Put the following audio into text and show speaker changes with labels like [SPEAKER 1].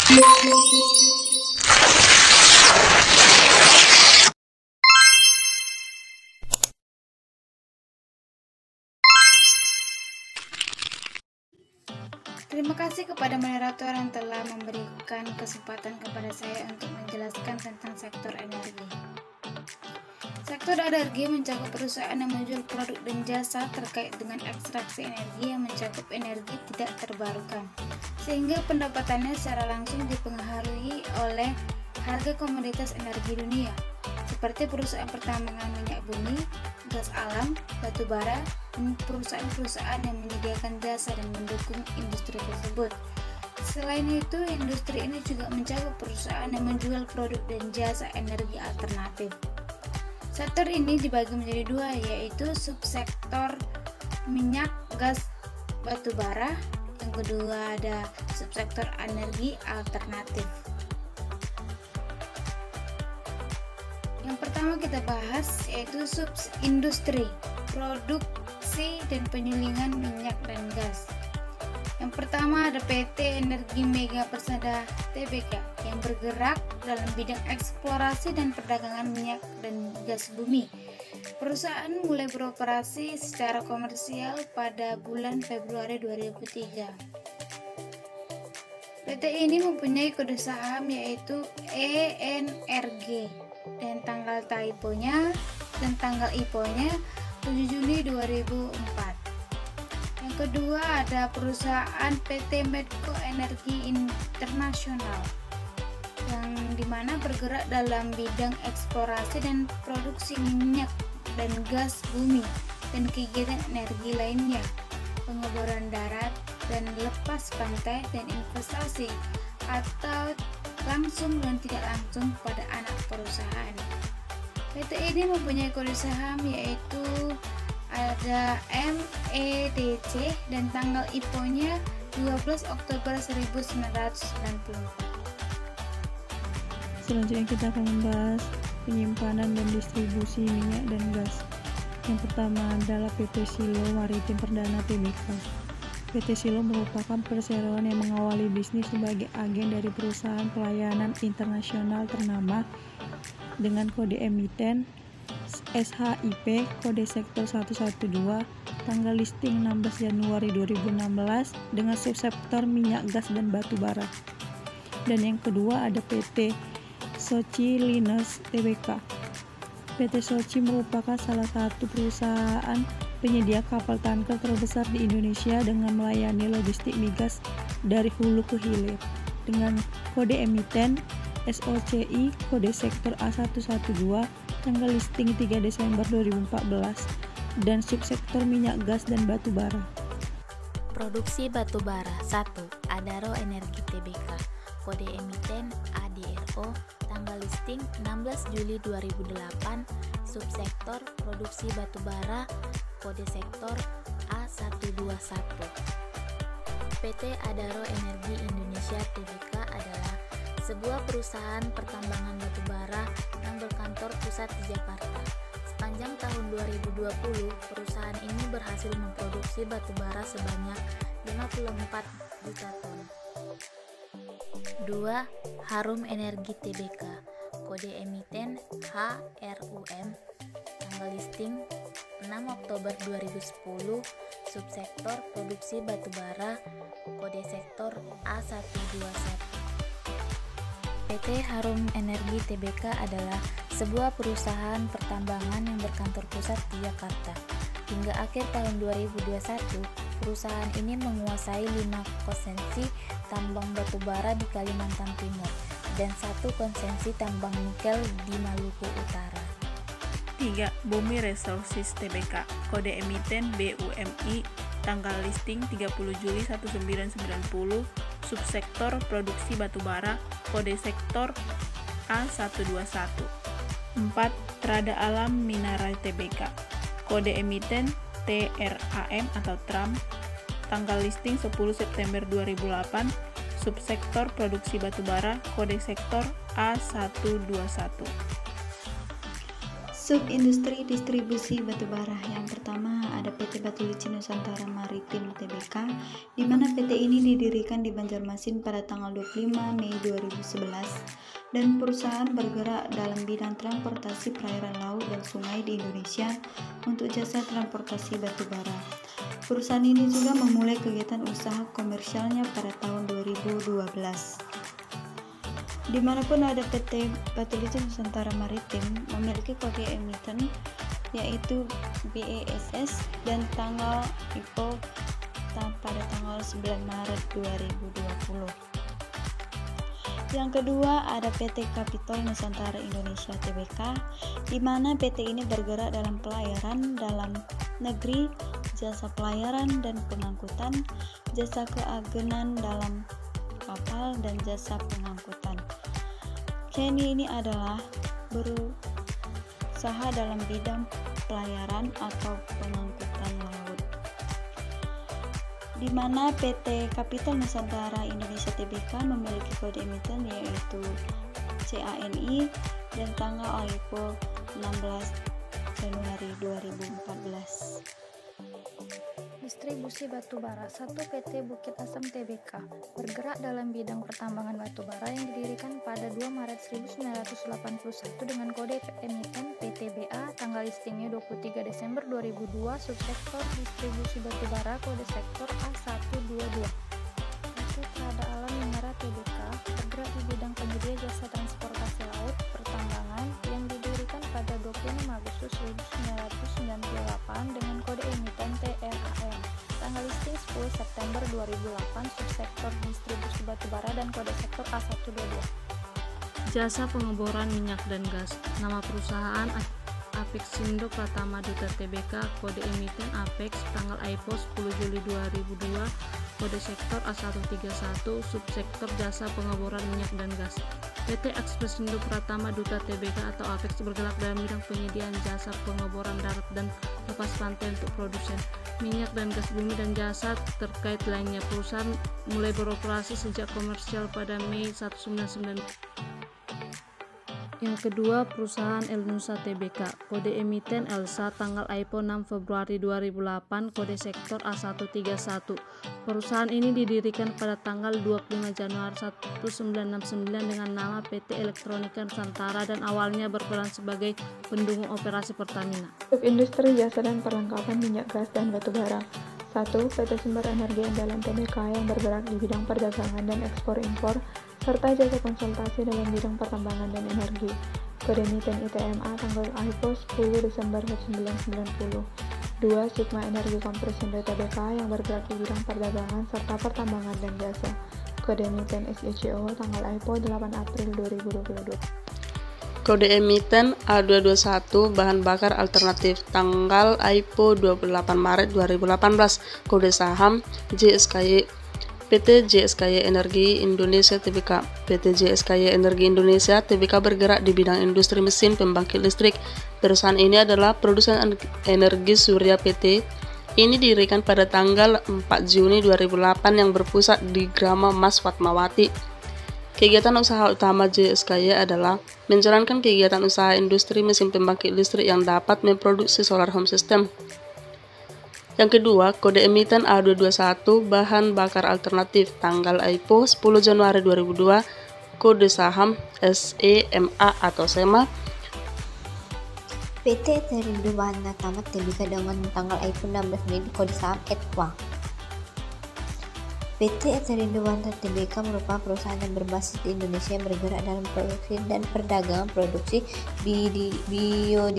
[SPEAKER 1] Terima kasih kepada moderator yang telah memberikan kesempatan kepada saya untuk menjelaskan tentang sektor energi. Sektor energi mencakup perusahaan yang menjual produk dan jasa terkait dengan ekstraksi energi yang mencakup energi tidak terbarukan, sehingga pendapatannya secara langsung dipengaruhi oleh harga komoditas energi dunia, seperti perusahaan pertambangan minyak bumi, gas alam, batu bara, dan perusahaan-perusahaan yang menyediakan jasa dan mendukung industri tersebut. Selain itu, industri ini juga mencakup perusahaan yang menjual produk dan jasa energi alternatif. Sektor ini dibagi menjadi dua, yaitu subsektor minyak, gas, batu bara. Yang kedua ada subsektor energi alternatif. Yang pertama kita bahas yaitu industri, produksi dan penyulingan minyak dan gas. Yang pertama ada PT Energi Mega Persada Tbk yang bergerak dalam bidang eksplorasi dan perdagangan minyak dan gas bumi. Perusahaan mulai beroperasi secara komersial pada bulan Februari 2003. PT ini mempunyai kode saham yaitu ENRG dan tanggal IPO-nya 7 Juni 2004. Yang kedua ada perusahaan PT Medco Energi Internasional yang dimana bergerak dalam bidang eksplorasi dan produksi minyak dan gas bumi dan kegiatan energi lainnya, pengeboran darat dan lepas pantai dan investasi atau langsung dan tidak langsung pada anak perusahaan. PT ini mempunyai kode saham yaitu ada MEDC dan tanggal IPO-nya 12 Oktober 1994.
[SPEAKER 2] Selanjutnya kita akan membahas penyimpanan dan distribusi minyak dan gas. Yang pertama adalah PT Silo Maritim Perdana Tbk. PT Silo merupakan perseroan yang mengawali bisnis sebagai agen dari perusahaan pelayanan internasional ternama dengan kode emiten SHIP kode sektor 112 tanggal listing 16 Januari 2016 dengan subsektor minyak gas dan batu bara. Dan yang kedua ada PT Sochi Liners Tbk. PT Sochi merupakan salah satu perusahaan penyedia kapal tanker terbesar di Indonesia dengan melayani logistik migas dari hulu ke hilir dengan kode emiten SOCI kode sektor A112 tanggal listing 3 Desember 2014 dan subsektor minyak gas dan batu bara.
[SPEAKER 3] Produksi batu bara 1. Adaro Energi Tbk kode emiten ADRO tanggal listing 16 Juli 2008 subsektor produksi batu bara kode sektor A121. PT Adaro Energi Indonesia Tbk adalah sebuah perusahaan pertambangan batu bara yang berkantor pusat di Jakarta. Sepanjang tahun 2020, perusahaan ini berhasil memproduksi batu bara sebanyak 54 juta ton. 2. Harum Energi Tbk kode emiten HRUM tanggal listing 6 Oktober 2010 subsektor produksi batu bara kode sektor A121. PT Harum Energi Tbk adalah sebuah perusahaan pertambangan yang berkantor pusat di Jakarta. Hingga akhir tahun 2021, perusahaan ini menguasai 5 konsensi tambang batu bara di Kalimantan Timur dan 1 konsensi tambang nikel di Maluku Utara.
[SPEAKER 4] 3. Bumi Resources Tbk kode emiten BUMI tanggal listing 30 Juli 1990 subsektor produksi batu bara kode sektor A121. 4. Trada Alam Mineral Tbk kode emiten TRAM atau TRAM tanggal listing 10 September 2008 subsektor produksi batu bara kode sektor A121.
[SPEAKER 5] Subindustri distribusi batubara. Yang pertama ada PT Batu Licin Nusantara Maritim Tbk, di mana PT ini didirikan di Banjarmasin pada tanggal 25 Mei 2011 dan perusahaan bergerak dalam bidang transportasi perairan laut dan sungai di Indonesia untuk jasa transportasi batubara. Perusahaan ini juga memulai kegiatan usaha komersialnya pada tahun 2012. Dimanapun ada PT Batu Licin Nusantara Maritim memiliki kode emiten yaitu BESS dan tanggal IPO pada tanggal 9 Maret 2020. Yang kedua ada PT Kapitol Nusantara Indonesia Tbk, di mana PT ini bergerak dalam pelayaran dalam negeri, jasa pelayaran dan pengangkutan, jasa keagenan dalam kapal dan jasa pengangkutan. Kini ini adalah berusaha dalam bidang pelayaran atau pengangkutan laut, di mana PT Kapitol Nusantara Indonesia Tbk memiliki kode emiten yaitu CANI dan tanggal IPO 16 Januari 2014.
[SPEAKER 1] Distribusi batubara. 1. PT Bukit Asam Tbk bergerak dalam bidang pertambangan batubara yang didirikan pada 2 Maret 1981 dengan kode emiten PTBA, tanggal listingnya 23 Desember 2002, subsektor distribusi batubara, kode sektor A122. PT Prada Alam Minera Tbk bergerak di bidang penyedia jasa transportasi laut pertambangan yang didirikan pada 26 Agustus 1998 dengan kode emiten TRAM, tanggal listing 10 September 2008, subsektor distribusi batubara dan kode sektor A122.
[SPEAKER 2] Jasa pengeboran minyak dan gas. Nama perusahaan Apexindo Pratama Duta Tbk, kode emiten Apex, tanggal IPO 10 Juli 2002, kode sektor A131, subsektor jasa pengeboran minyak dan gas. PT Apexindo Pratama Duta Tbk atau Apex bergerak dalam bidang penyediaan jasa pengeboran darat dan lepas pantai untuk produsen minyak dan gas bumi dan jasa terkait lainnya. Perusahaan mulai beroperasi sejak komersial pada Mei 1999. Yang kedua, perusahaan Elnusa Tbk, kode emiten ELSA, tanggal IPO 6 Februari 2008, kode sektor A131. Perusahaan ini didirikan pada tanggal 25 Januari 1969 dengan nama PT Elektronika Nusantara dan awalnya berperan sebagai pendukung operasi Pertamina.
[SPEAKER 6] Subindustri jasa dan perlengkapan minyak gas dan batubara. 1. PT Sumber Energi Andalan Tbk yang bergerak di bidang perdagangan dan ekspor-impor serta jasa konsultasi dalam bidang pertambangan dan energi. Kode emiten ITMA, tanggal IPO 10 Desember 1990. 2. Sigma Energi Kompresindo Tbk yang bergerak di bidang perdagangan serta pertambangan dan jasa. Kode emiten SICO, tanggal IPO 8 April 2022.
[SPEAKER 7] Kode emiten A221 bahan bakar alternatif, tanggal IPO 28 Maret 2018. Kode saham JSKY, PT JSKY Energi Indonesia Tbk. PT JSKY Energi Indonesia Tbk bergerak di bidang industri mesin pembangkit listrik. Perusahaan ini adalah produsen energi surya. PT ini didirikan pada tanggal 4 Juni 2008 yang berpusat di Grama Mas Fatmawati. Kegiatan usaha utama JSKY adalah menjalankan kegiatan usaha industri mesin pembangkit listrik yang dapat memproduksi solar home system. Yang kedua, kode emiten A221 bahan bakar alternatif, tanggal IPO 10 Januari 2002, kode saham SEMA atau SEMA.
[SPEAKER 8] PT Terindo Bahan Tamat Tbk dengan tanggal IPO 16 Mei, kode saham ETWA. PT Terindo Bahan Tbk merupakan perusahaan yang berbasis di Indonesia yang bergerak dalam produksi dan perdagangan produksi biodiesel.